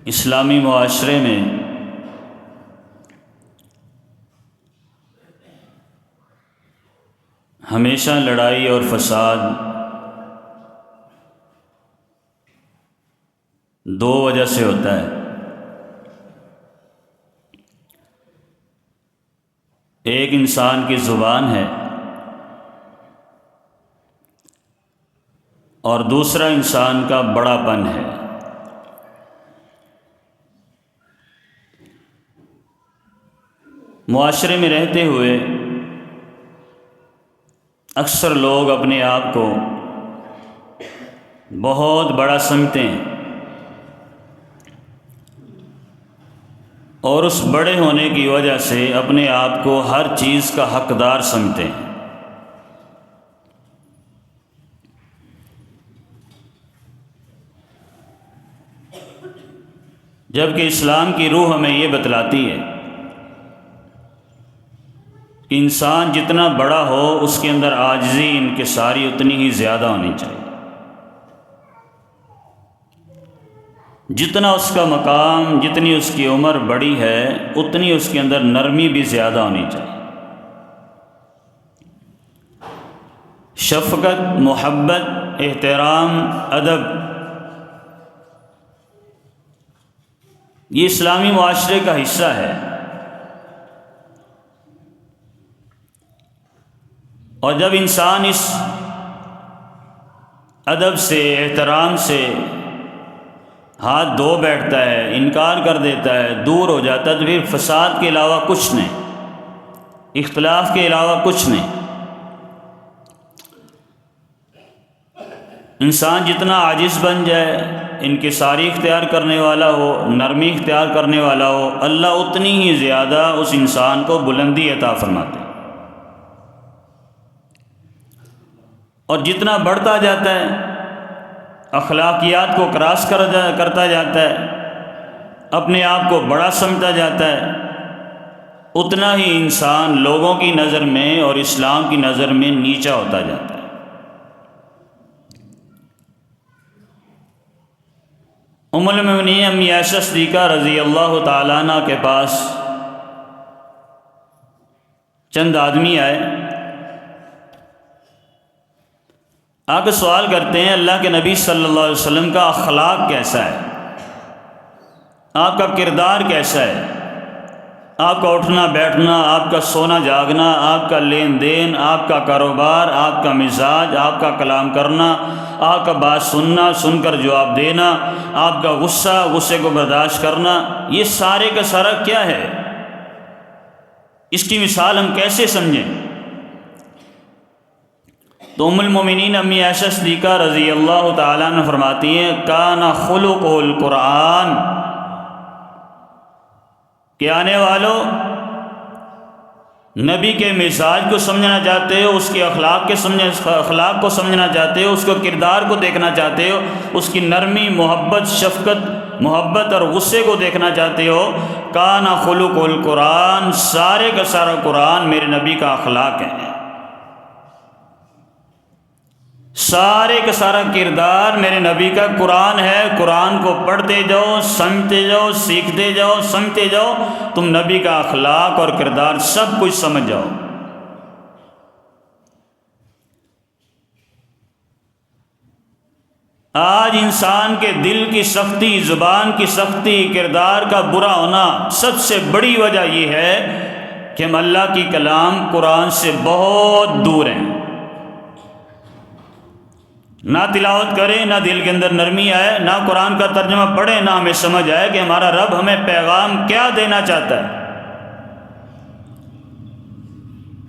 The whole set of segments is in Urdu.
اسلامی معاشرے میں ہمیشہ لڑائی اور فساد دو وجہ سے ہوتا ہے۔ ایک انسان کی زبان ہے اور دوسرا انسان کا بڑا پن ہے۔ معاشرے میں رہتے ہوئے اکثر لوگ اپنے آپ کو بہت بڑا سمجھتے ہیں اور اس بڑے ہونے کی وجہ سے اپنے آپ کو ہر چیز کا حقدار سمجھتے ہیں۔ جبکہ اسلام کی روح ہمیں یہ بتلاتی ہے کہ انسان جتنا بڑا ہو اس کے اندر عاجزی انکساری اتنی ہی زیادہ ہونی چاہیے۔ جتنا اس کا مقام، جتنی اس کی عمر بڑی ہے اتنی اس کے اندر نرمی بھی زیادہ ہونی چاہیے۔ شفقت، محبت، احترام، ادب، یہ اسلامی معاشرے کا حصہ ہے۔ اور جب انسان اس ادب سے، احترام سے ہاتھ دھو بیٹھتا ہے، انکار کر دیتا ہے، دور ہو جاتا ہے، تو پھر فساد کے علاوہ کچھ نہیں، اختلاف کے علاوہ کچھ نہیں۔ انسان جتنا عاجز بن جائے، انکساری اختیار کرنے والا ہو، نرمی اختیار کرنے والا ہو، اللہ اتنی ہی زیادہ اس انسان کو بلندی عطا فرماتے ہیں۔ اور جتنا بڑھتا جاتا ہے، اخلاقیات کو کراس کرتا جاتا ہے، اپنے آپ کو بڑا سمجھتا جاتا ہے، اتنا ہی انسان لوگوں کی نظر میں اور اسلام کی نظر میں نیچا ہوتا جاتا ہے۔ ام المؤمنین امی عائشہ صدیقہ رضی اللہ تعالیٰ عنہ کے پاس چند آدمی آئے، آ کے سوال کرتے ہیں اللہ کے نبی صلی اللہ علیہ وسلم کا اخلاق کیسا ہے، آپ کا کردار کیسا ہے، آپ کا اٹھنا بیٹھنا، آپ کا سونا جاگنا، آپ کا لین دین، آپ کا کاروبار، آپ کا مزاج، آپ کا کلام کرنا، آپ کا بات سننا، سن کر جواب دینا، آپ کا غصے کو برداشت کرنا، یہ سارے کا سارا کیا ہے؟ اس کی مثال ہم کیسے سمجھیں؟ تو ام المؤمنین امی عائشہ صدیقہ رضی اللہ تعالیٰ عنہ فرماتی ہیں کان خلقہ القرآن، کہ آنے والوں نبی کے مزاج کو سمجھنا چاہتے ہو، اس کے اخلاق کو سمجھنا چاہتے ہو، اس کو کردار کو دیکھنا چاہتے ہو، اس کی نرمی، محبت، شفقت، محبت اور غصے کو دیکھنا چاہتے ہو، کان خلق القرآن، سارے کا سارا قرآن میرے نبی کا اخلاق ہے، سارے کا سارا کردار میرے نبی کا قرآن ہے۔ قرآن کو پڑھتے جاؤ، سمجھتے جاؤ، سیکھتے جاؤ، سمجھتے جاؤ، تم نبی کا اخلاق اور کردار سب کچھ سمجھ جاؤ۔ آج انسان کے دل کی سختی، زبان کی سختی، کردار کا برا ہونا، سب سے بڑی وجہ یہ ہے کہ ہم اللہ کی کلام قرآن سے بہت دور ہیں، نہ تلاوت کریں، نہ دل کے اندر نرمی آئے، نہ قرآن کا ترجمہ پڑھیں، نہ ہمیں سمجھ آئے کہ ہمارا رب ہمیں پیغام کیا دینا چاہتا ہے،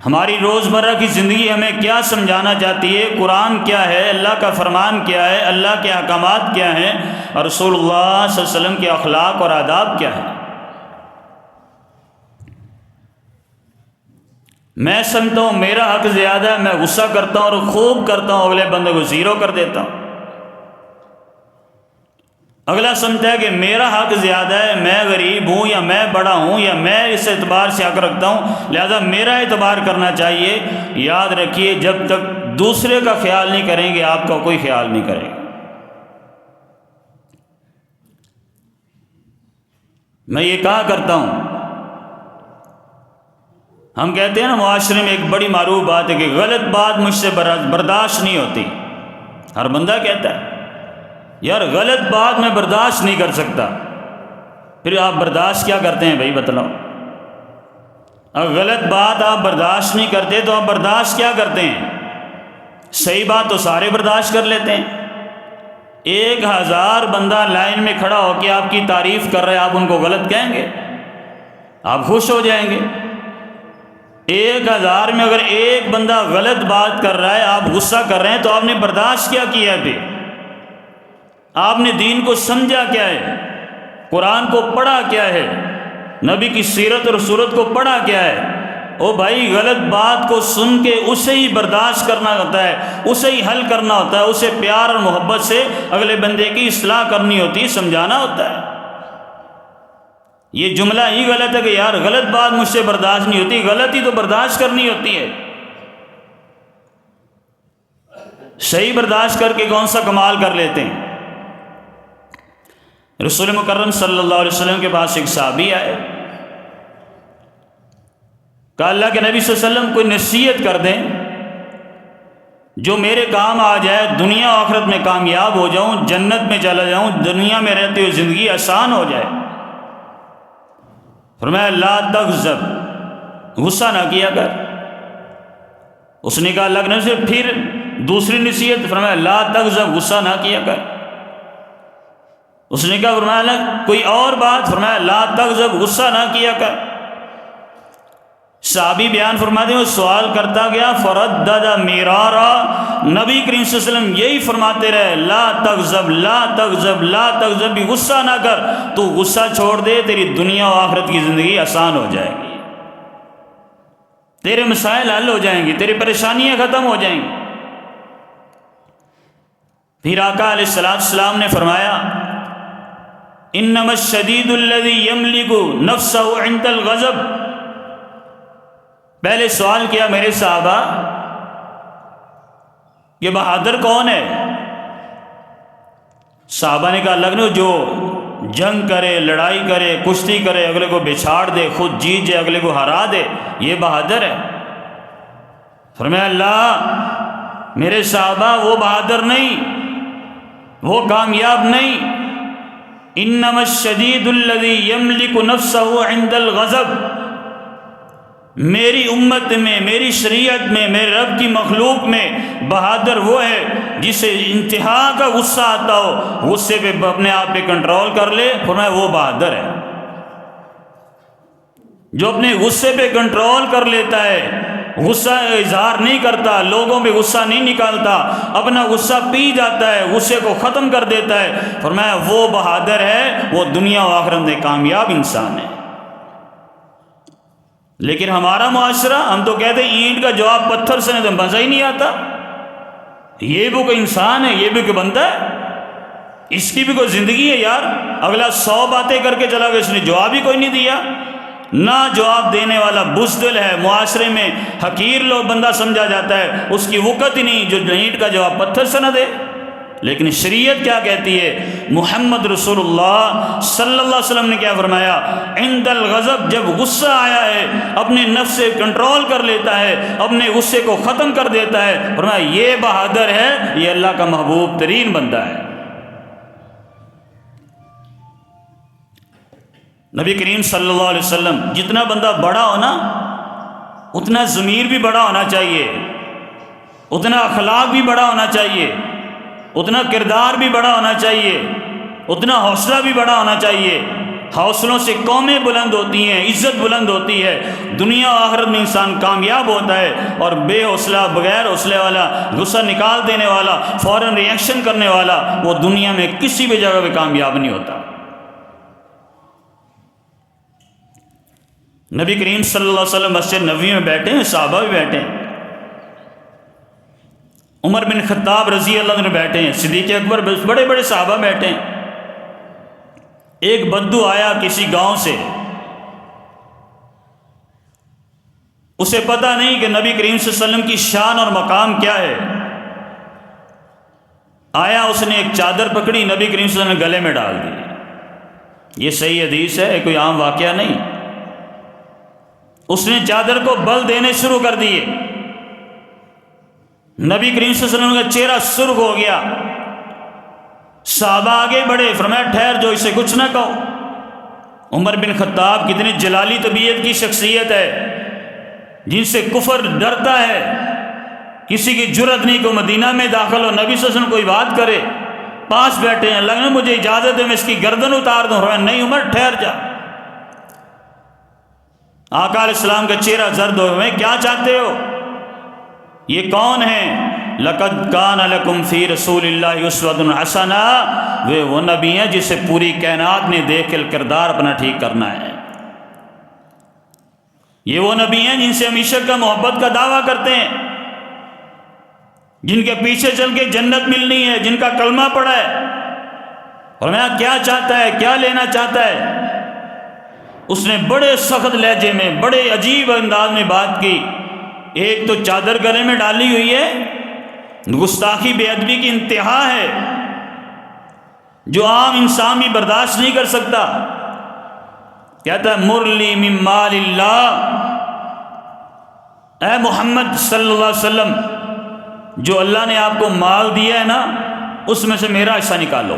ہماری روزمرہ کی زندگی ہمیں کیا سمجھانا چاہتی ہے، قرآن کیا ہے، اللہ کا فرمان کیا ہے، اللہ کے احکامات کیا ہیں، اور رسول اللہ صلی اللہ علیہ وسلم کے اخلاق اور آداب کیا ہیں۔ میں سمجھتا ہوں میرا حق زیادہ ہے، میں غصہ کرتا ہوں اور خوب کرتا ہوں، اگلے بندے کو زیرو کر دیتا ہوں۔ اگلا سمجھتا ہے کہ میرا حق زیادہ ہے، میں غریب ہوں یا میں بڑا ہوں یا میں اس اعتبار سے حق رکھتا ہوں، لہذا میرا اعتبار کرنا چاہیے۔ یاد رکھیے جب تک دوسرے کا خیال نہیں کریں گے آپ کا کوئی خیال نہیں کرے گا۔ میں یہ کہا کرتا ہوں، ہم کہتے ہیں نا معاشرے میں ایک بڑی معروف بات ہے کہ غلط بات مجھ سے برداشت نہیں ہوتی۔ ہر بندہ کہتا ہے یار غلط بات میں برداشت نہیں کر سکتا۔ پھر آپ برداشت کیا کرتے ہیں بھائی بتلاؤ؟ اگر غلط بات آپ برداشت نہیں کرتے تو آپ برداشت کیا کرتے ہیں؟ صحیح بات تو سارے برداشت کر لیتے ہیں۔ 1000 بندہ لائن میں کھڑا ہو کے آپ کی تعریف کر رہے ہیں، آپ ان کو غلط کہیں گے؟ آپ خوش ہو جائیں گے؟ 1000 میں اگر ایک بندہ غلط بات کر رہا ہے، آپ غصہ کر رہے ہیں، تو آپ نے برداشت کیا کیا ہے؟ پھر آپ نے دین کو سمجھا کیا ہے؟ قرآن کو پڑھا کیا ہے؟ نبی کی سیرت اور صورت کو پڑھا کیا ہے؟ او بھائی غلط بات کو سن کے اسے ہی برداشت کرنا ہوتا ہے، اسے ہی حل کرنا ہوتا ہے، اسے پیار اور محبت سے اگلے بندے کی اصلاح کرنی ہوتی ہے، سمجھانا ہوتا ہے۔ یہ جملہ ہی غلط ہے کہ یار غلط بات مجھ سے برداشت نہیں ہوتی، غلطی تو برداشت کرنی ہوتی ہے۔ صحیح برداشت کر کے کون سا کمال کر لیتے ہیں؟ رسول مکرم صلی اللہ علیہ وسلم کے پاس ایک صحابی آئے، کہا اللہ کے نبی صلی اللہ علیہ وسلم کوئی نصیحت کر دیں جو میرے کام آ جائے، دنیا و آخرت میں کامیاب ہو جاؤں، جنت میں چلا جاؤں، دنیا میں رہتے ہوئے زندگی آسان ہو جائے۔ فرمایا لا تغضب، غصہ نہ کیا کر۔ اس نے کہا اللہ کے نبی سے پھر دوسری نصیحت، فرمایا لا تغضب، غصہ نہ کیا کر۔ اس نے کہا فرمایا کوئی اور بات، فرمایا لا تغضب، غصہ نہ کیا کر۔ صحابی بیان فرماتے ہیں وہ سوال کرتا گیا، فردد مرارا، نبی کریم صلی اللہ علیہ وسلم یہی فرماتے رہے لا تغضب لا تغضب لا تغضب، بھی غصہ نہ کر، تو غصہ چھوڑ دے، تیری دنیا و آخرت کی زندگی آسان ہو جائے گی، تیرے مسائل حل ہو جائیں گی، تیری پریشانیاں ختم ہو جائیں گی۔ پھر آقا علیہ السلام نے فرمایا انما الشدید الذی یملک نفسہ عند الغضب۔ پہلے سوال کیا میرے صحابہ یہ بہادر کون ہے؟ صحابہ نے کہا اللہ جو جنگ کرے، لڑائی کرے، کشتی کرے، اگلے کو بچھاڑ دے، خود جیت جائے، اگلے کو ہرا دے، یہ بہادر ہے۔ فرمایا اللہ میرے صحابہ وہ بہادر نہیں، وہ کامیاب نہیں۔ انما الشدید الذی یملک نفسہ عند الغضب، میری امت میں، میری شریعت میں، میرے رب کی مخلوق میں بہادر وہ ہے جسے انتہا کا غصہ آتا ہو، غصے پہ اپنے آپ پہ کنٹرول کر لے، فرمایا وہ بہادر ہے۔ جو اپنے غصے پہ کنٹرول کر لیتا ہے، غصہ اظہار نہیں کرتا، لوگوں پہ غصہ نہیں نکالتا، اپنا غصہ پی جاتا ہے، غصے کو ختم کر دیتا ہے، فرمایا وہ بہادر ہے، وہ دنیا و آخرت میں کامیاب انسان ہے۔ لیکن ہمارا معاشرہ، ہم تو کہتے ہیں اینٹ کا جواب پتھر سے نہیں، تو مزہ ہی نہیں آتا۔ یہ بھی کوئی انسان ہے، یہ بھی کوئی بندہ ہے، اس کی بھی کوئی زندگی ہے یار۔ اگلا 100 باتیں کر کے چلا گیا، اس نے جواب ہی کوئی نہیں دیا۔ نہ جواب دینے والا بزدل ہے، معاشرے میں حقیر لوگ بندہ سمجھا جاتا ہے، اس کی وقت ہی نہیں جو اینٹ کا جواب پتھر سے نہ دے۔ لیکن شریعت کیا کہتی ہے؟ محمد رسول اللہ صلی اللہ علیہ وسلم نے کیا فرمایا؟ عند الغضب، جب غصہ آیا ہے اپنے نفس سے کنٹرول کر لیتا ہے، اپنے غصے کو ختم کر دیتا ہے، فرمایا یہ بہادر ہے، یہ اللہ کا محبوب ترین بندہ ہے۔ نبی کریم صلی اللہ علیہ وسلم، جتنا بندہ بڑا ہونا اتنا ضمیر بھی بڑا ہونا چاہیے، اتنا اخلاق بھی بڑا ہونا چاہیے، اتنا کردار بھی بڑا ہونا چاہیے، اتنا حوصلہ بھی بڑا ہونا چاہیے۔ حوصلوں سے قومیں بلند ہوتی ہیں، عزت بلند ہوتی ہے، دنیا و آخرت میں انسان کامیاب ہوتا ہے۔ اور بے حوصلہ، بغیر حوصلے والا، غصہ نکال دینے والا، فوراً ری ایکشن کرنے والا، وہ دنیا میں کسی بھی جگہ پہ کامیاب نہیں ہوتا۔ نبی کریم صلی اللہ علیہ وسلم مسجد نبوی میں بیٹھے ہیں، صحابہ بھی بیٹھے ہیں، عمر بن خطاب رضی اللہ عنہ بیٹھے ہیں، صدیق اکبر، بڑے بڑے صحابہ بیٹھے ہیں۔ ایک بدو آیا کسی گاؤں سے، اسے پتہ نہیں کہ نبی کریم صلی اللہ علیہ وسلم کی شان اور مقام کیا ہے۔ آیا، اس نے ایک چادر پکڑی، نبی کریم صلی اللہ علیہ وسلم نے گلے میں ڈال دی۔ یہ صحیح حدیث ہے، کوئی عام واقعہ نہیں۔ اس نے چادر کو بل دینے شروع کر دیے، نبی کریم صلی اللہ علیہ وسلم کا چہرہ سرخ ہو گیا۔ صحابہ آگے بڑھے، فرمایا ٹھہر جو، اسے کچھ نہ کہو۔ عمر بن خطاب کتنی جلالی طبیعت کی شخصیت ہے، جن سے کفر ڈرتا ہے، کسی کی جرت نہیں کہ مدینہ میں داخل ہو، نبی صلی اللہ علیہ وسلم کوئی بات کرے، پاس بیٹھے ہیں، اللہ نے مجھے اجازت ہے میں اس کی گردن اتار دوں۔ فرمایا نہیں عمر ٹھہر جا۔ آقا علیہ السلام کا چہرہ زرد ہو گیا، کیا چاہتے ہو؟ یہ کون ہیں؟ لقد کان لکم فی رسول اللہ اسوۃ حسنہ، وہ نبی ہیں جسے پوری کائنات نے دیکھ کر کردار اپنا ٹھیک کرنا ہے۔ یہ وہ نبی ہیں جن سے ہم عشق کا، محبت کا دعویٰ کرتے ہیں، جن کے پیچھے چل کے جنت ملنی ہے، جن کا کلمہ پڑھا ہے۔ اور میں کیا چاہتا ہے، کیا لینا چاہتا ہے؟ اس نے بڑے سخت لہجے میں، بڑے عجیب انداز میں بات کی۔ ایک تو چادر گلے میں ڈالی ہوئی ہے، گستاخی بے ادبی کی انتہا ہے، جو عام انسان بھی برداشت نہیں کر سکتا۔ کہتا ہے مرلی من مال اللہ، اے محمد صلی اللہ علیہ وسلم، جو اللہ نے آپ کو مال دیا ہے نا، اس میں سے میرا حصہ نکالو۔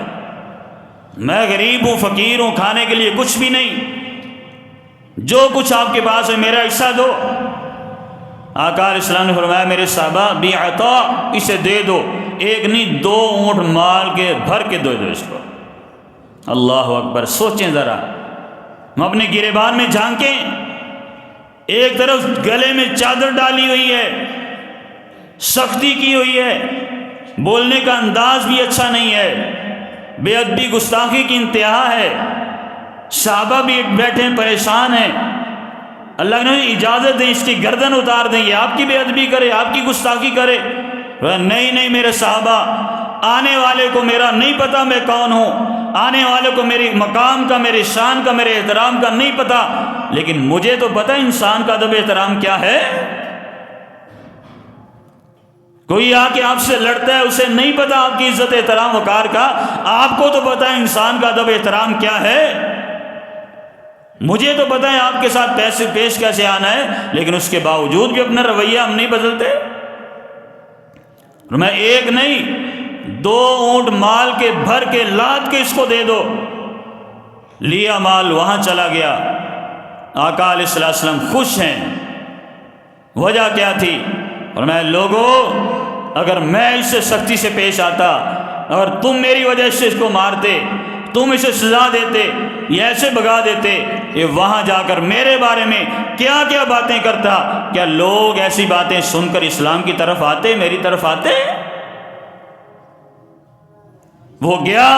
میں غریب ہوں، فقیر ہوں، کھانے کے لیے کچھ بھی نہیں، جو کچھ آپ کے پاس ہے میرا حصہ دو۔ آقا علیہ السلام نے فرمایا میرے صحابہ بعطا، اسے دے دو، ایک نہیں 2 اونٹ مال کے بھر کے دے دو اس کو۔ اللہ اکبر، سوچیں ذرا، ہم اپنے گریبان میں جھانکیں، ایک طرف گلے میں چادر ڈالی ہوئی ہے، سختی کی ہوئی ہے، بولنے کا انداز بھی اچھا نہیں ہے، بے ادبی گستاخی کی انتہا ہے، صحابہ بھی بیٹھے پریشان ہیں۔ اللہ نے اجازت دیں اس کی گردن اتار دیں، یہ آپ کی بے ادبی کرے، آپ کی گستاخی کرے۔ نہیں نہیں میرے صحابہ، آنے والے کو میرا نہیں پتا میں کون ہوں، آنے والے کو میری مقام کا، میری شان کا، میرے احترام کا نہیں پتا، لیکن مجھے تو پتا انسان کا ادب احترام کیا ہے۔ کوئی آ کے آپ سے لڑتا ہے، اسے نہیں پتا آپ کی عزت احترام وقار کا، آپ کو تو پتا ہے انسان کا ادب احترام کیا ہے۔ مجھے تو پتا ہے آپ کے ساتھ پیسے پیش کیسے آنا ہے، لیکن اس کے باوجود بھی اپنا رویہ ہم نہیں بدلتے۔ میں ایک نہیں 2 اونٹ مال کے بھر کے لاد کے اس کو دے دو۔ لیا مال، وہاں چلا گیا۔ آقا علیہ السلام خوش ہیں، وجہ کیا تھی؟ اور میں لوگوں، اگر میں اس سے سختی سے پیش آتا اور تم میری وجہ سے اس کو مارتے، تم اسے سزا دیتے یا ایسے بھگا دیتے، یہ وہاں جا کر میرے بارے میں کیا کیا باتیں کرتا، کیا لوگ ایسی باتیں سن کر اسلام کی طرف آتے، میری طرف آتے؟ وہ گیا،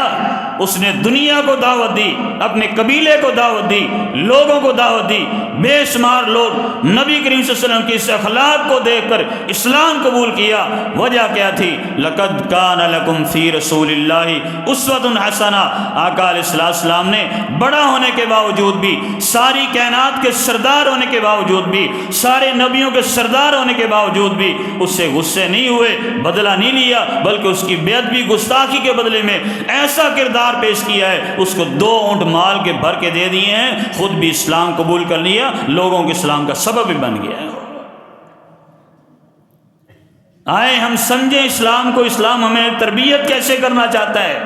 اس نے دنیا کو دعوت دی، اپنے قبیلے کو دعوت دی، لوگوں کو دعوت دی۔ بے شمار لوگ نبی کریم صلی اللہ علیہ وسلم کی اس اخلاق کو دیکھ کر اسلام قبول کیا۔ وجہ کیا تھی؟ لقد کان لکم فی رسول اللہ اسوۃ حسنہ۔ آقا علیہ السلام نے بڑا ہونے کے باوجود بھی، ساری کائنات کے سردار ہونے کے باوجود بھی، سارے نبیوں کے سردار ہونے کے باوجود بھی اس سے غصے نہیں ہوئے، بدلہ نہیں لیا، بلکہ اس کی بے ادبی گستاخی کے بدلے میں ایسا کردار پیش کیا ہے، اس کو 2 اونٹ مال کے بھر کے دے دیے ہیں، خود بھی اسلام قبول کر لیا، لوگوں کے اسلام کا سبب بھی بن گیا ہے۔ آئے ہم سمجھیں اسلام کو، اسلام ہمیں تربیت کیسے کرنا چاہتا ہے۔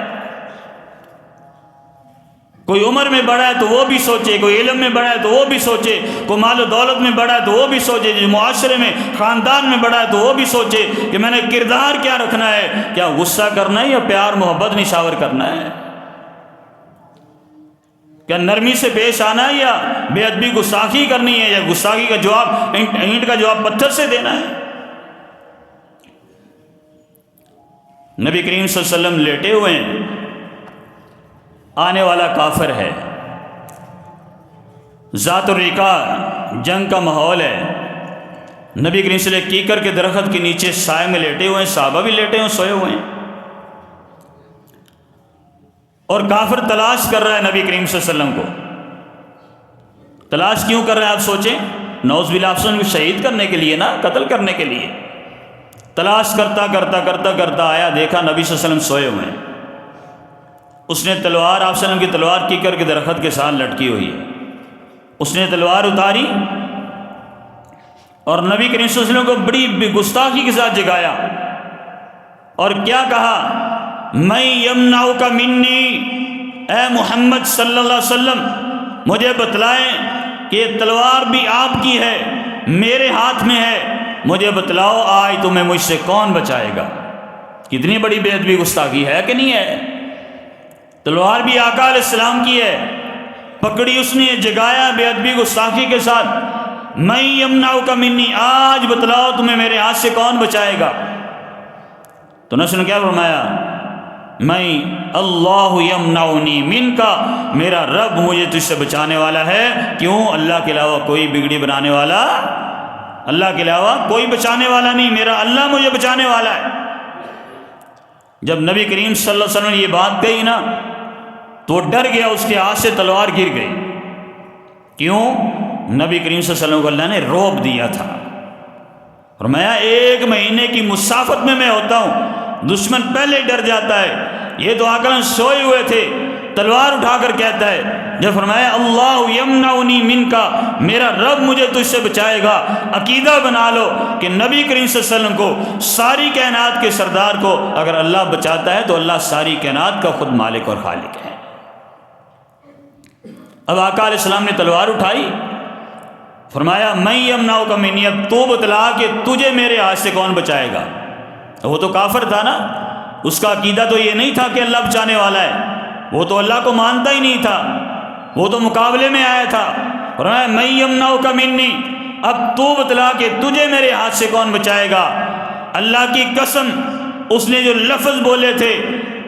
کوئی عمر میں بڑا ہے تو وہ بھی سوچے، کوئی علم میں بڑا ہے تو وہ بھی سوچے، کوئی مال و دولت میں بڑا ہے تو وہ بھی سوچے، جو معاشرے میں خاندان میں بڑا ہے تو وہ بھی سوچے کہ میں نے کردار کیا رکھنا ہے، کیا غصہ کرنا ہے یا پیار محبت نشاور کرنا ہے، کیا نرمی سے پیش آنا ہے یا بے ادبی گستاخی کرنی ہے، یا گستاخی کا جواب اینٹ کا جواب پتھر سے دینا ہے۔ نبی کریم صلی اللہ علیہ وسلم لیٹے ہوئے ہیں، آنے والا کافر ہے، ذات الرقاع جنگ کا ماحول ہے، نبی کریم صلی اللہ علیہ وسلم کیکر کے درخت کے نیچے سائے میں لیٹے ہوئے ہیں، صحابہ بھی لیٹے ہوئے سوئے ہوئے ہیں، اور کافر تلاش کر رہا ہے نبی کریم صلی اللہ علیہ وسلم کو۔ تلاش کیوں کر رہے ہیں آپ سوچیں؟ نعوذ باللہ، آپ کو شہید کرنے کے لیے نا، قتل کرنے کے لیے۔ تلاش کرتا کرتا کرتا کرتا آیا، دیکھا نبی صلی اللہ علیہ وسلم سوئے ہوئے ہیں۔ اس نے تلوار، آپ صلی اللہ علیہ وسلم کی تلوار کیکر کے درخت کے ساتھ لٹکی ہوئی ہے، اس نے تلوار اتاری اور نبی کریم صلی اللہ علیہ وسلم کو بڑی گستاخی کے ساتھ جگایا اور کیا کہا، میں یمنعک منی، اے محمد صلی اللہ علیہ وسلم مجھے بتلائیں کہ یہ تلوار بھی آپ کی ہے، میرے ہاتھ میں ہے، مجھے بتلاؤ آج تمہیں مجھ سے کون بچائے گا۔ کتنی بڑی بے ادبی گستاخی ہے کہ نہیں ہے؟ تلوار بھی آقا علیہ السلام کی ہے، پکڑی اس نے، جگایا بے ادبی گستاخی کے ساتھ، میں یمنعک منی، آج بتلاؤ تمہیں میرے ہاتھ سے کون بچائے گا۔ تو نبی نے کیا فرمایا، میں اللہ یمنعنی منکا، میرا رب مجھے تجھ سے بچانے والا ہے۔ کیوں؟ اللہ کے علاوہ کوئی بگڑی بنانے والا، اللہ کے علاوہ کوئی بچانے والا نہیں، میرا اللہ مجھے بچانے والا ہے۔ جب نبی کریم صلی اللہ علیہ وسلم نے یہ بات کہی نا تو وہ ڈر گیا، اس کے ہاتھ سے تلوار گر گئی۔ کیوں؟ نبی کریم صلی اللہ علیہ وسلم کو اللہ نے رعب دیا تھا، فرمایا 1 مہینے کی مسافت میں ہوتا ہوں، دشمن پہلے ڈر جاتا ہے۔ یہ تو آقا سوئے ہوئے تھے، تلوار اٹھا کر کہتا ہے، جب فرمایا اللہ یمنعنی منکا، میرا رب مجھے تجھ سے بچائے گا، عقیدہ بنا لو کہ نبی کریم صلی اللہ علیہ وسلم کو، ساری کائنات کے سردار کو اگر اللہ بچاتا ہے تو اللہ ساری کائنات کا خود مالک اور خالق ہے۔ اب آقا علیہ السلام نے تلوار اٹھائی، فرمایا میں یمنعک منی، اب تو بتلا کہ تجھے میرے ہاتھ سے کون بچائے گا۔ وہ تو کافر تھا نا، اس کا عقیدہ تو یہ نہیں تھا کہ اللہ بچانے والا ہے، وہ تو اللہ کو مانتا ہی نہیں تھا، وہ تو مقابلے میں آیا تھا۔ فرمایا میں یمنعک منی، اب تو بتلا کہ تجھے میرے ہاتھ سے کون بچائے گا۔ اللہ کی قسم، اس نے جو لفظ بولے تھے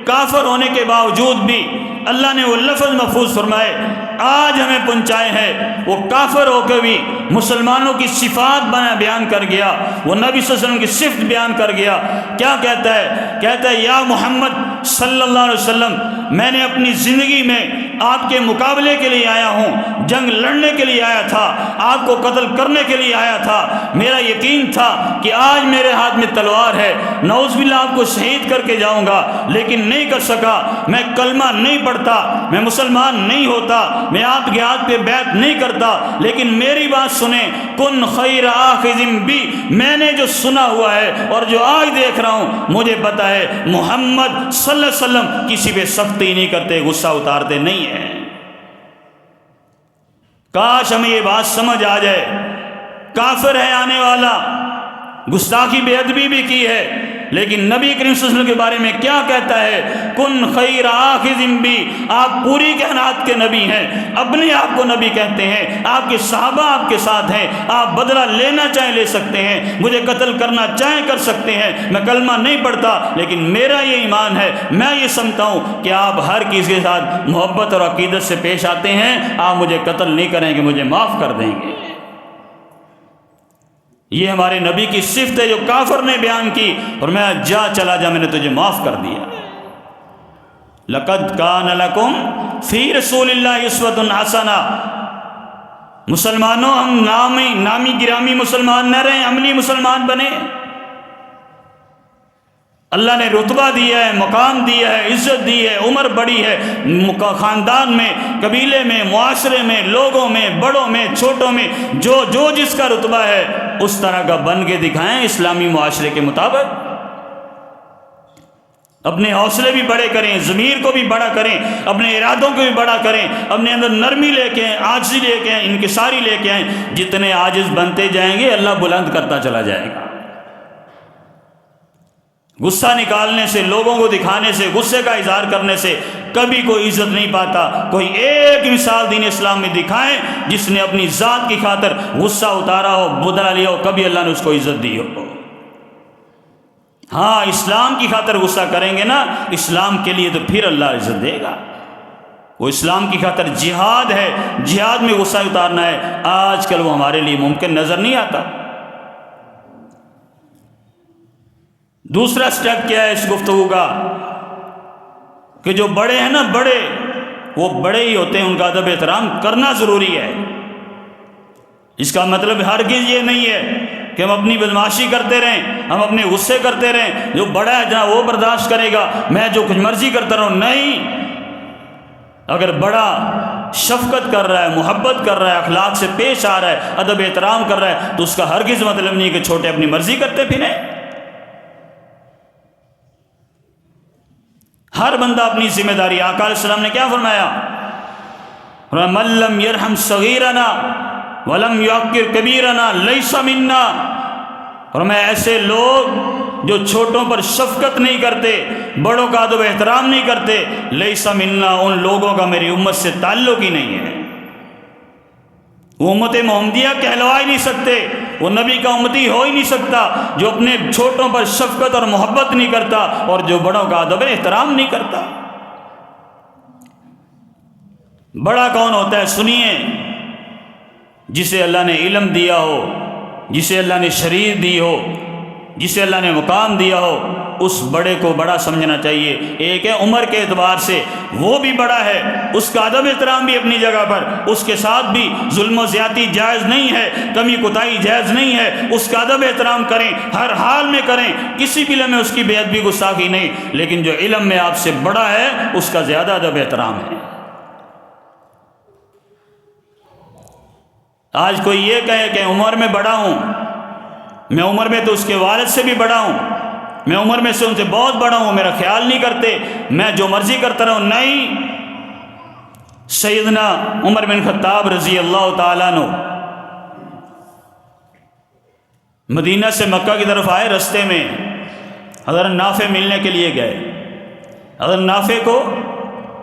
کافر ہونے کے باوجود بھی اللہ نے وہ لفظ محفوظ فرمائے، آج ہمیں پہنچائے ہیں۔ وہ کافر ہو کے بھی مسلمانوں کی صفات بیان کر گیا، وہ نبی صلی اللہ علیہ وسلم کی صفت بیان کر گیا۔ کیا کہتا ہے؟ کہتا ہے یا محمد صلی اللہ علیہ وسلم، میں نے اپنی زندگی میں آپ کے مقابلے کے لیے آیا ہوں، جنگ لڑنے کے لیے آیا تھا، آپ کو قتل کرنے کے لیے آیا تھا۔ میرا یقین تھا کہ آج میرے ہاتھ میں تلوار ہے، نعوذ باللہ آپ کو شہید کر کے جاؤں گا، لیکن نہیں کر سکا۔ میں کلمہ نہیں پڑھتا، میں مسلمان نہیں ہوتا، میں آپ کے ہاتھ پہ بیعت نہیں کرتا، لیکن میری بات سنیں، کن خیر آخذ بی، میں نے جو سنا ہوا ہے اور جو آج دیکھ رہا ہوں، مجھے پتا ہے محمد صلی اللہ علیہ وسلم کسی پہ سختی نہیں کرتے، غصہ اتارتے نہیں ہیں۔ کاش ہمیں یہ بات سمجھ آ جائے، کافر ہے آنے والا، گستاخی بے ادبی بھی کی ہے، لیکن نبی کریم صلی اللہ علیہ وسلم کے بارے میں کیا کہتا ہے، کن خیر آخذ بی، آپ پوری کائنات کے نبی ہیں، اپنے آپ کو نبی کہتے ہیں، آپ کے صحابہ آپ کے ساتھ ہیں، آپ بدلہ لینا چاہیں لے سکتے ہیں، مجھے قتل کرنا چاہیں کر سکتے ہیں، میں کلمہ نہیں پڑھتا، لیکن میرا یہ ایمان ہے، میں یہ سمجھتا ہوں کہ آپ ہر کسی کے ساتھ محبت اور عقیدت سے پیش آتے ہیں، آپ مجھے قتل نہیں کریں گے، مجھے معاف کر دیں گے۔ یہ ہمارے نبی کی صفت ہے جو کافر نے بیان کی، اور میں جا چلا جا، میں نے تجھے معاف کر دیا۔ لقد کان لکم فی رسول اللہ اسوۃ حسنہ، مسلمانوں ہم نامی گرامی مسلمان نہ رہیں، عملی مسلمان بنے۔ اللہ نے رتبہ دیا ہے، مقام دیا ہے، عزت دی ہے، عمر بڑی ہے، خاندان میں، قبیلے میں، معاشرے میں، لوگوں میں، بڑوں میں، چھوٹوں میں، جو جس کا رتبہ ہے اس طرح کا بن کے دکھائیں اسلامی معاشرے کے مطابق۔ اپنے حوصلے بھی بڑے کریں، ضمیر کو بھی بڑا کریں، اپنے ارادوں کو بھی بڑا کریں، اپنے اندر نرمی لے کے آئیں، عاجزی لے کے آئیں، انکساری لے کے آئیں۔ جتنے عاجز بنتے جائیں گے اللہ بلند کرتا چلا جائے گا۔ غصہ نکالنے سے، لوگوں کو دکھانے سے، غصے کا اظہار کرنے سے کبھی کوئی عزت نہیں پاتا۔ کوئی ایک مثال دین اسلام میں دکھائیں جس نے اپنی ذات کی خاطر غصہ اتارا ہو، بدلہ لیا ہو، کبھی اللہ نے اس کو عزت دی ہو۔ ہاں اسلام کی خاطر غصہ کریں گے نا، اسلام کے لیے، تو پھر اللہ عزت دے گا۔ وہ اسلام کی خاطر جہاد ہے، جہاد میں غصہ اتارنا ہے، آج کل وہ ہمارے لیے ممکن نظر نہیں آتا۔ دوسرا سٹیپ کیا ہے اس گفتگو کا، کہ جو بڑے ہیں نا، بڑے وہ بڑے ہی ہوتے ہیں، ان کا ادب احترام کرنا ضروری ہے۔ اس کا مطلب ہرگز یہ نہیں ہے کہ ہم اپنی بدماشی کرتے رہیں، ہم اپنے غصے کرتے رہیں، جو بڑا ہے جہاں وہ برداشت کرے گا، میں جو کچھ مرضی کرتا رہوں، نہیں۔ اگر بڑا شفقت کر رہا ہے، محبت کر رہا ہے، اخلاق سے پیش آ رہا ہے، ادب احترام کر رہا ہے، تو اس کا ہرگز مطلب نہیں کہ چھوٹے اپنی مرضی کرتے پھریں۔ ہر بندہ اپنی ذمہ داری، آقا علیہ السلام نے کیا فرمایا؟ من لم یرحم صغیرنا ولم یعقر کبیرنا لیس منا۔ فرمایا ایسے لوگ جو چھوٹوں پر شفقت نہیں کرتے، بڑوں کا ادب احترام نہیں کرتے، لیس منا، ان لوگوں کا میری امت سے تعلق ہی نہیں ہے۔ وہ امت محمدیہ کہلوا ہی نہیں سکتے، وہ نبی کا امتی ہو ہی نہیں سکتا جو اپنے چھوٹوں پر شفقت اور محبت نہیں کرتا اور جو بڑوں کا ادب احترام نہیں کرتا۔ بڑا کون ہوتا ہے؟ سنیے، جسے اللہ نے علم دیا ہو، جسے اللہ نے شریعت دی ہو، جسے اللہ نے مقام دیا ہو، اس بڑے کو بڑا سمجھنا چاہیے۔ ایک ہے عمر کے اعتبار سے وہ بھی بڑا ہے، اس کا ادب احترام بھی اپنی جگہ پر، اس کے ساتھ بھی ظلم و زیادتی جائز نہیں ہے، کمی کوتاہی جائز نہیں ہے، اس کا ادب احترام کریں، ہر حال میں کریں، کسی بھی لمحے اس کی بے ادبی گستاخی نہیں، لیکن جو علم میں آپ سے بڑا ہے اس کا زیادہ ادب احترام ہے۔ آج کوئی یہ کہے کہ عمر میں بڑا ہوں، میں عمر میں تو اس کے والد سے بھی بڑا ہوں، میں عمر میں سے ان سے بہت بڑا ہوں، میرا خیال نہیں کرتے، میں جو مرضی کرتا رہوں۔ نہیں، سیدنا عمر بن خطاب رضی اللہ تعالیٰ عنہ مدینہ سے مکہ کی طرف آئے، رستے میں حضرت نافع ملنے کے لیے گئے۔ حضرت نافع کو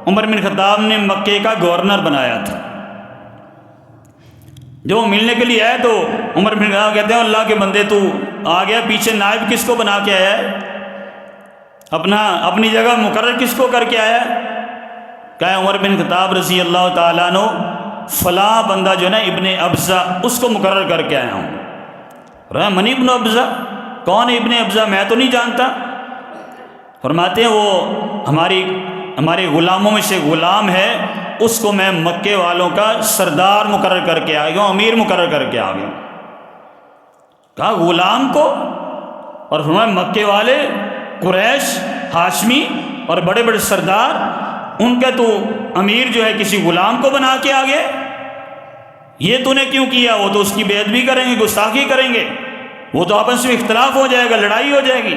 عمر بن خطاب نے مکے کا گورنر بنایا تھا۔ جو وہ ملنے کے لیے آئے تو عمر بن خطاب کہتے ہیں اللہ کے بندے تو آ گیا، پیچھے نائب کس کو بنا کے آیا ہے؟ اپنی جگہ مقرر کس کو کر کے آیا ہے؟ کہا عمر بن خطاب رضی اللہ تعالیٰ عنہ فلاں بندہ جو ہے نا ابن ابزہ، اس کو مقرر کر کے آیا ہوں۔ منی ابن ابزہ؟ کون ہے ابن ابزہ؟ میں تو نہیں جانتا۔ فرماتے ہیں وہ ہمارے غلاموں میں سے غلام ہے، اس کو میں مکے والوں کا سردار مقرر کر کے آ گیا ہوں، امیر مقرر کر کے آ گیا ہوں۔ کہا غلام کو؟ اور فرمایا مکے والے قریش، ہاشمی اور بڑے بڑے سردار، ان کا تو امیر جو ہے کسی غلام کو بنا کے آ گیا، یہ تو نے کیوں کیا؟ وہ تو اس کی بے ادبی کریں گے، گستاخی کریں گے، وہ تو آپس میں اختلاف ہو جائے گا، لڑائی ہو جائے گی۔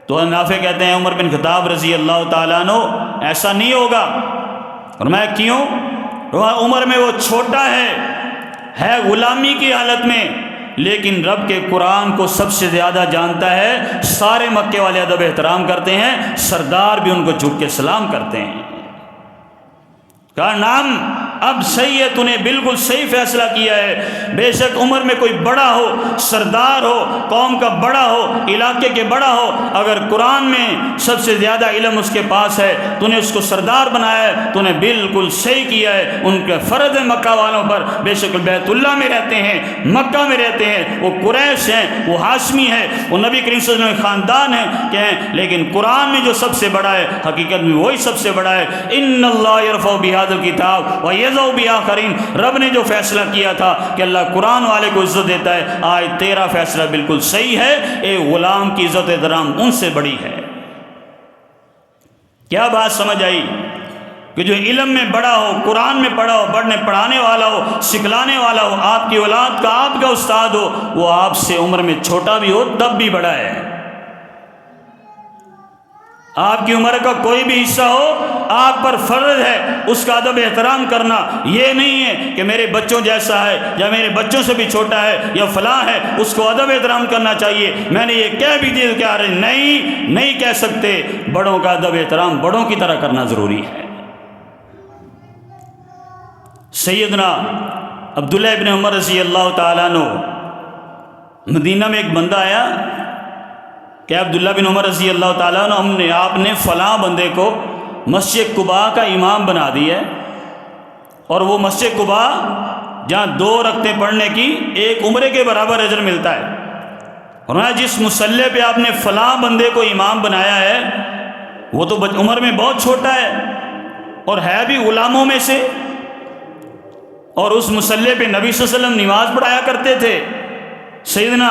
تو نافع کہتے ہیں عمر بن خطاب رضی اللہ تعالیٰ عنہ ایسا نہیں ہوگا۔ فرمایا کیوں؟ عمر میں وہ چھوٹا ہے غلامی کی حالت میں، لیکن رب کے قرآن کو سب سے زیادہ جانتا ہے، سارے مکے والے ادب احترام کرتے ہیں، سردار بھی ان کو جھک کے سلام کرتے ہیں۔ کہا نام اب صحیح ہے، تو نے بالکل صحیح فیصلہ کیا ہے، بے شک عمر میں کوئی بڑا ہو، سردار ہو، قوم کا بڑا ہو، علاقے کے بڑا ہو، اگر قرآن میں سب سے زیادہ علم اس کے پاس ہے، تو نے اس کو سردار بنایا ہے، تو نے بالکل صحیح کیا ہے۔ ان کے فرض ہے مکہ والوں پر، بے شک بیت اللہ میں رہتے ہیں، مکہ میں رہتے ہیں، وہ قریش ہیں، وہ ہاشمی ہے، وہ نبی کریم صلی اللہ علیہ وسلم خاندان ہیں، لیکن قرآن میں جو سب سے بڑا ہے، حقیقت میں وہی سب سے بڑا ہے۔ ان اللہ یرفع بہذا الکتاب ویضع بآخرین، رب نے جو فیصلہ کیا تھا کہ اللہ قرآن والے کو عزت دیتا ہے، آج تیرا فیصلہ بالکل صحیح ہے، ایک غلام کی عزت احترام ان سے بڑی ہے۔ کیا بات سمجھ آئی؟ کہ جو علم میں بڑا ہو، قرآن میں پڑھا ہو، پڑھانے والا ہو، سکھلانے والا ہو، آپ کی اولاد کا آپ کا استاد ہو، وہ آپ سے عمر میں چھوٹا بھی ہو تب بھی بڑا ہے۔ آپ کی عمر کا کوئی بھی حصہ ہو، آپ پر فرض ہے اس کا ادب احترام کرنا۔ یہ نہیں ہے کہ میرے بچوں جیسا ہے یا میرے بچوں سے بھی چھوٹا ہے یا فلاں ہے، اس کو ادب احترام کرنا چاہیے۔ میں نے یہ کہہ بھی دیا کہ نہیں کہہ سکتے، بڑوں کا ادب احترام بڑوں کی طرح کرنا ضروری ہے۔ سیدنا عبداللہ ابن عمر رضی اللہ تعالیٰ عنہ، مدینہ میں ایک بندہ آیا کہ عبداللہ بن عمر رضی اللہ تعالیٰ عنہ آپ نے فلاں بندے کو مسجد قباء کا امام بنا دیا ہے، اور وہ مسجد قباء جہاں 2 رکعتیں پڑھنے کی ایک عمرے کے برابر اجر ملتا ہے۔ اور جس مصلی پہ آپ نے فلاں بندے کو امام بنایا ہے، وہ تو عمر میں بہت چھوٹا ہے اور ہے بھی غلاموں میں سے، اور اس مصلی پہ نبی صلی اللہ علیہ وسلم نماز پڑھایا کرتے تھے، سیدنا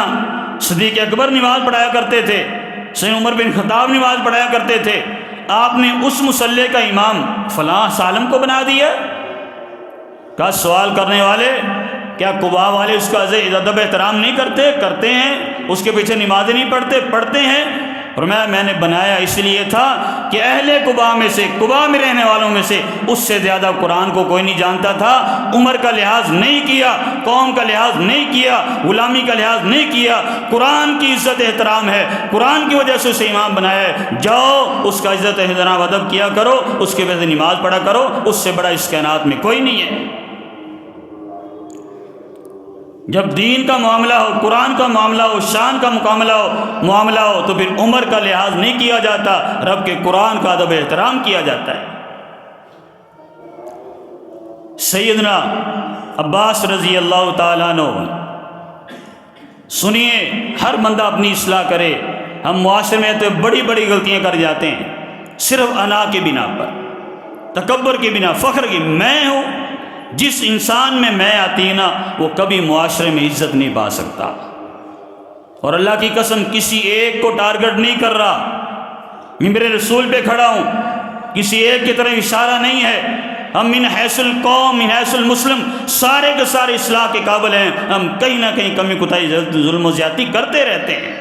صدیق اکبر نماز پڑھایا کرتے تھے، سیدنا عمر بن خطاب نماز پڑھایا کرتے تھے، آپ نے اس مصلی کا امام فلاں سالم کو بنا دیا؟ کا سوال کرنے والے کیا قباء والے اس کا ادب احترام نہیں کرتے ہیں؟ اس کے پیچھے نمازیں نہیں پڑھتے ہیں؟ فرمایا میں نے بنایا اس لیے تھا کہ اہل قباء میں رہنے والوں میں سے اس سے زیادہ قرآن کو کوئی نہیں جانتا تھا۔ عمر کا لحاظ نہیں کیا، قوم کا لحاظ نہیں کیا، غلامی کا لحاظ نہیں کیا، قرآن کی عزت احترام ہے، قرآن کی وجہ سے اسے امام بنایا ہے، جاؤ اس کا عزت احترام ادب کیا کرو، اس کے وجہ سے نماز پڑھا کرو، اس سے بڑا اس کائنات میں کوئی نہیں ہے۔ جب دین کا معاملہ ہو، قرآن کا معاملہ ہو، شان کا معاملہ ہو تو پھر عمر کا لحاظ نہیں کیا جاتا، رب کے قرآن کا ادب احترام کیا جاتا ہے۔ سیدنا عباس رضی اللہ تعالیٰ عنہ، سنیے، ہر بندہ اپنی اصلاح کرے۔ ہم معاشرے میں تو بڑی بڑی غلطیاں کر جاتے ہیں، صرف انا کی بنا پر، تکبر کی بنا، فخر کی، میں ہوں۔ جس انسان میں میں آتی ہے نا وہ کبھی معاشرے میں عزت نہیں پا سکتا، اور اللہ کی قسم کسی ایک کو ٹارگٹ نہیں کر رہا، ممبر رسول پہ کھڑا ہوں، کسی ایک کی طرف اشارہ نہیں ہے۔ ہم من حیث القوم من حیث المسلم سارے کے سارے اصلاح کے قابل ہیں، ہم کہیں نہ کہیں کمی کوتاہی ظلم و زیادتی کرتے رہتے ہیں۔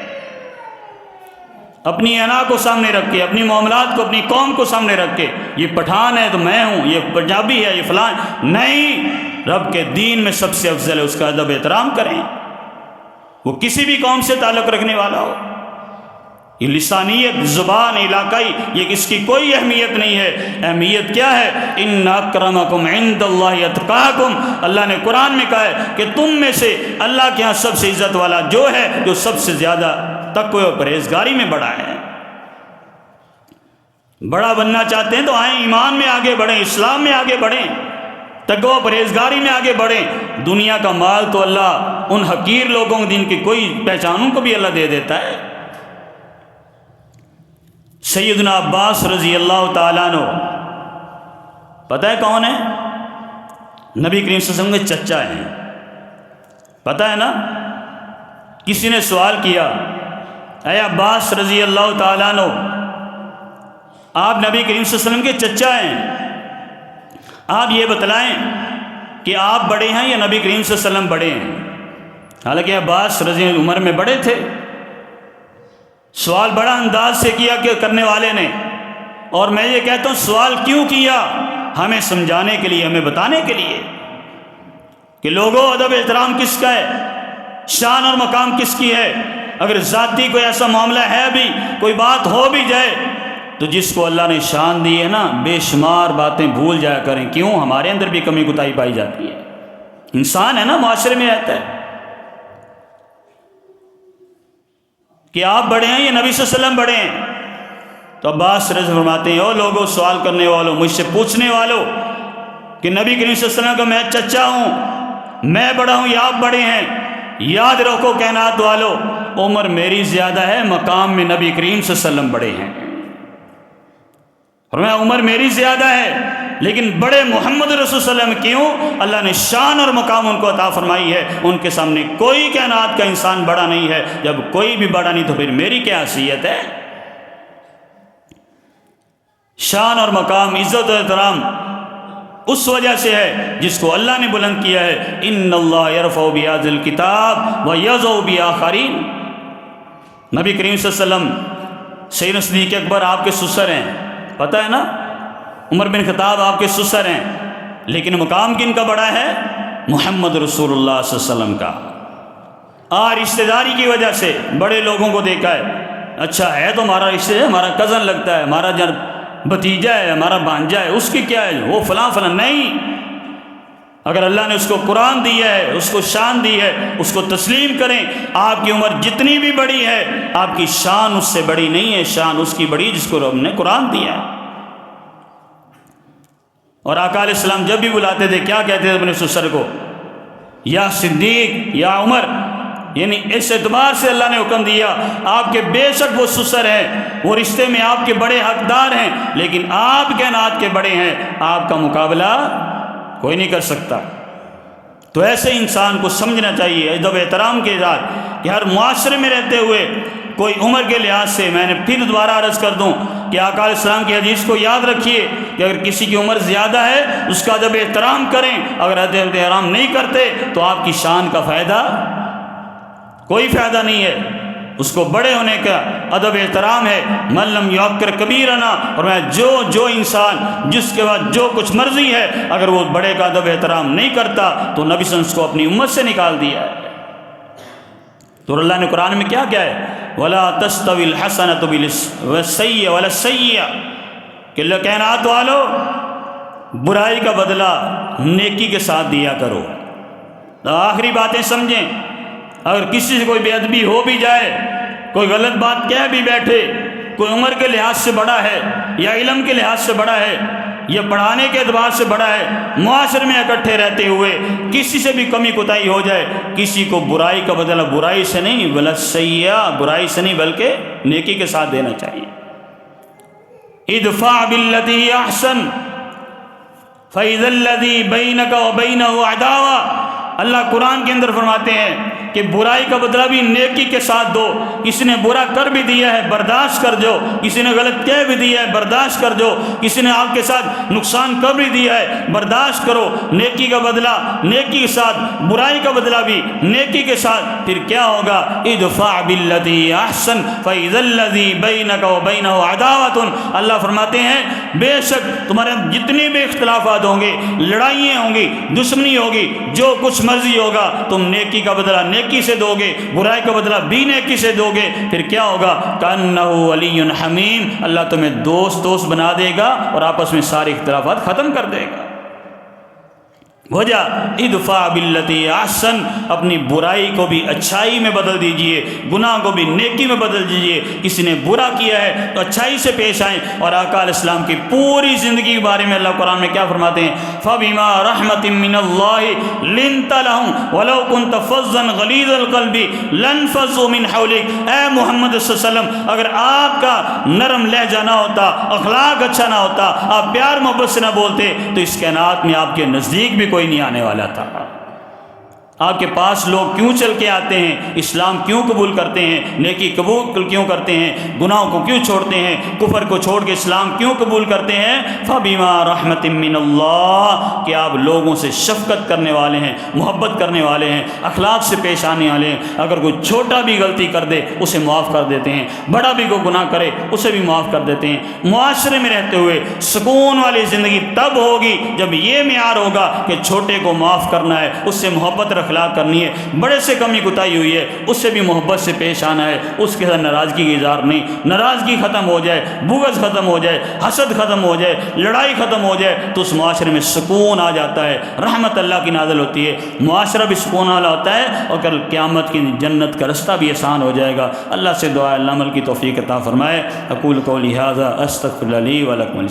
اپنی انا کو سامنے رکھ کے، اپنی معاملات کو، اپنی قوم کو سامنے رکھ کے، یہ پٹھان ہے تو میں ہوں، یہ پنجابی ہے، یہ فلان نہیں، رب کے دین میں سب سے افضل ہے، اس کا ادب احترام کریں، وہ کسی بھی قوم سے تعلق رکھنے والا ہو۔ یہ لسانیت، زبان، علاقائی، یہ اس کی کوئی اہمیت نہیں ہے۔ اہمیت کیا ہے؟ ان اکرمکم عند اللہ اتقاکم، اللہ نے قرآن میں کہا ہے کہ تم میں سے اللہ کے ہاں سب سے عزت والا جو ہے، جو سب سے زیادہ تقوی و پرہیزگاری میں بڑا ہے۔ بڑا بننا چاہتے ہیں تو آئیں، ایمان میں آگے بڑھیں، اسلام میں آگے بڑھیں، تقوی و پرہیزگاری میں آگے بڑھیں۔ دنیا کا مال تو اللہ ان حقیر لوگوں جن کی کوئی پہچانوں کو بھی اللہ دے دیتا ہے۔ سیدنا عباس رضی اللہ تعالیٰ عنہ پتہ ہے کون ہے؟ نبی کریم صلی اللہ علیہ وسلم کے چچا ہیں، پتہ ہے نا؟ کسی نے سوال کیا، اے عباس رضی اللہ تعالیٰ عنہ، آپ نبی کریم صلی اللہ علیہ وسلم کے چچا ہیں، آپ یہ بتلائیں کہ آپ بڑے ہیں یا نبی کریم صلی اللہ علیہ وسلم بڑے ہیں؟ حالانکہ عباس رضی اللہ عمر میں بڑے تھے۔ سوال بڑا انداز سے کیا کہ کرنے والے نے، اور میں یہ کہتا ہوں سوال کیوں کیا؟ ہمیں سمجھانے کے لیے، ہمیں بتانے کے لیے کہ لوگوں ادب احترام کس کا ہے، شان اور مقام کس کی ہے۔ اگر ذاتی کوئی ایسا معاملہ ہے بھی، کوئی بات ہو بھی جائے تو جس کو اللہ نے شان دی ہے نا، بے شمار باتیں بھول جایا کریں، کیوں؟ ہمارے اندر بھی کمی کوتاہی پائی جاتی ہے، انسان ہے نا، معاشرے میں رہتا ہے۔ کہ آپ بڑے ہیں یا نبی صلی اللہ علیہ وسلم بڑے ہیں؟ تو عباس رضی اللہ فرماتے ہیں، او لوگوں، سوال کرنے والوں، مجھ سے پوچھنے والوں، کہ نبی کریم صلی اللہ علیہ وسلم کا میں چچا ہوں، میں بڑا ہوں یا آپ بڑے ہیں؟ یاد رکھو کائنات والو، عمر میری زیادہ ہے، مقام میں نبی کریم صلی اللہ علیہ وسلم بڑے ہیں۔ فرمایا عمر میری زیادہ ہے لیکن بڑے محمد رسول صلی اللہ علیہ وسلم، کیوں؟ اللہ نے شان اور مقام ان کو عطا فرمائی ہے، ان کے سامنے کوئی کائنات کا انسان بڑا نہیں ہے۔ جب کوئی بھی بڑا نہیں تو پھر میری کیا حیثیت ہے؟ شان اور مقام، عزت و احترام اس وجہ سے ہے جس کو اللہ نے بلند کیا ہے۔ ان اللہ یرفع بہذا الکتاب ویضع بآخرین۔ نبی کریم صلی اللہ علیہ وسلم، سیدنا صدیق اکبر آپ کے سسر ہیں، پتہ ہے نا؟ عمر بن خطاب آپ کے سسر ہیں، لیکن مقام کن کا بڑا ہے؟ محمد رسول اللہ صلی اللہ علیہ وسلم کا۔ رشتہ داری کی وجہ سے بڑے لوگوں کو دیکھا ہے، اچھا ہے تو ہمارا رشتہ ہے، ہمارا کزن لگتا ہے، ہمارا بھتیجا ہے، ہمارا بھانجا ہے، اس کی کیا ہے، وہ فلاں فلاں۔ نہیں، اگر اللہ نے اس کو قرآن دیا ہے، اس کو شان دی ہے، اس کو تسلیم کریں۔ آپ کی عمر جتنی بھی بڑی ہے، آپ کی شان اس سے بڑی نہیں ہے، شان اس کی بڑی جس کو رب نے قرآن دیا ہے۔ اور آقا علیہ السلام جب بھی بلاتے تھے کیا کہتے تھے اپنے سسر کو؟ یا صدیق، یا عمر، یعنی اس اعتبار سے اللہ نے حکم دیا، آپ کے بے شک وہ سسر ہیں، وہ رشتے میں آپ کے بڑے حقدار ہیں، لیکن آپ کائنات کے بڑے ہیں، آپ کا مقابلہ کوئی نہیں کر سکتا۔ تو ایسے انسان کو سمجھنا چاہیے ادب احترام کے ساتھ کہ ہر معاشرے میں رہتے ہوئے کوئی عمر کے لحاظ سے، میں نے پھر دوبارہ عرض کر دوں، کہ آقا علیہ السلام کی حدیث کو یاد رکھیے کہ اگر کسی کی عمر زیادہ ہے اس کا ادب احترام کریں، اگر ادب احترام نہیں کرتے تو آپ کی شان کا فائدہ کوئی فائدہ نہیں ہے۔ اس کو بڑے ہونے کا ادب احترام ہے۔ من لم یوقر کبیرنا، اور میں جو انسان جس کے بعد جو کچھ مرضی ہے اگر وہ بڑے کا ادب احترام نہیں کرتا تو نبی صلی اللہ علیہ وسلم کو اپنی امت سے نکال دیا ہے۔ تو اللہ نے قرآن میں کیا ہے؟ وَلَا تَسْتَوِي الْحَسَنَةُ وَالسَّيِّئَةُ وَلَا السَّيِّئَةُ کہ اللہ کائنات والو برائی کا بدلہ نیکی کے ساتھ دیا کرو۔ تو آخری باتیں سمجھیں، اگر کسی سے کوئی بے ادبی ہو بھی جائے، کوئی غلط بات کہہ بھی بیٹھے، کوئی عمر کے لحاظ سے بڑا ہے یا علم کے لحاظ سے بڑا ہے یا پڑھانے کے اعتبار سے بڑا ہے، معاشرے میں اکٹھے رہتے ہوئے کسی سے بھی کمی کوتاہی ہو جائے، کسی کو برائی کا بدلہ برائی سے نہیں بل سیئہ برائی سے نہیں بلکہ نیکی کے ساتھ دینا چاہیے۔ ادفع باللتی ہی احسن فاذا الذی بینک وبینہ عداوہ، اللہ قرآن کے اندر فرماتے ہیں کہ برائی کا بدلہ بھی نیکی کے ساتھ دو۔ کسی نے برا کر بھی دیا ہے برداشت کر جو، کسی نے غلط کہہ بھی دیا ہے برداشت کر جو، کسی نے آپ کے ساتھ نقصان کر بھی دیا ہے برداشت کرو۔ نیکی کا بدلہ نیکی کے ساتھ، برائی کا بدلہ بھی نیکی کے ساتھ۔ پھر کیا ہوگا؟ ادفع باللتی احسن فاذا الذی بینک وبینہ عداوۃ، اللہ فرماتے ہیں بے شک تمہارے جتنے بھی اختلافات ہوں گے، لڑائیاں ہوں گی، دشمنی ہوگی، جو کچھ مرضی ہوگا تم نیکی کا بدلہ نیکی سے دو گے، برائی کا بدلہ بھی نیکی سے دو گے۔ پھر کیا ہوگا؟ کأنہ ولی حمیم، اللہ تمہیں دوست بنا دے گا اور آپس میں سارے اختلافات ختم کر دے گا۔ وجہ ادفع باللتی احسن، اپنی برائی کو بھی اچھائی میں بدل دیجئے، گناہ کو بھی نیکی میں بدل دیجئے۔ کسی نے برا کیا ہے تو اچھائی سے پیش آئیں۔ اور آقا علیہ السلام کی پوری زندگی کے بارے میں اللہ قرآن میں کیا فرماتے ہیں؟ فَبِمَا رَحْمَةٍ مِّنَ اللَّهِ لِنْتَ لَهُمْ وَلَوْ كُنْتَ فَظًّا غَلِيظَ الْقَلْبِ لَانفَضُّوا مِنْ حَوْلِكَ، اے محمد صلی اللہ علیہ وسلم اگر آپ کا نرم لہجہ نہ ہوتا، اخلاق اچھا نہ ہوتا، آپ پیار محبت سے نہ بولتے تو اس کائنات میں آپ کے نزدیک بھی کوئی نہیں آنے والا تھا۔ آپ کے پاس لوگ کیوں چل کے آتے ہیں؟ اسلام کیوں قبول کرتے ہیں؟ نیکی قبول کیوں کرتے ہیں؟ گناہوں کو کیوں چھوڑتے ہیں؟ کفر کو چھوڑ کے اسلام کیوں قبول کرتے ہیں؟ فَبِمَا رَحْمَةٍ مِّنَ اللَّهِ، کہ آپ لوگوں سے شفقت کرنے والے ہیں، محبت کرنے والے ہیں، اخلاق سے پیش آنے والے ہیں۔ اگر کوئی چھوٹا بھی غلطی کر دے اسے معاف کر دیتے ہیں، بڑا بھی کوئی گناہ کرے اسے بھی معاف کر دیتے ہیں۔ معاشرے میں رہتے ہوئے سکون والی زندگی تب ہوگی جب یہ معیار ہوگا کہ چھوٹے کو معاف کرنا ہے، اس سے محبت اخلاق کرنی ہے، بڑے سے کمی کوتاہی ہوئی ہے اس سے بھی محبت سے پیش آنا ہے، اس کے ساتھ ناراضگی کی اظہار نہیں۔ ناراضگی ختم ہو جائے، بغض ختم ہو جائے، حسد ختم ہو جائے، لڑائی ختم ہو جائے تو اس معاشرے میں سکون آ جاتا ہے، رحمت اللہ کی نازل ہوتی ہے، معاشرہ بھی سکون والا ہوتا ہے اور کل قیامت کی جنت کا رستہ بھی آسان ہو جائے گا۔ اللہ سے دعا اللہ عمل کی توفیق عطا فرمائے۔ اقول قولی ھذا استغفر لی ولکم۔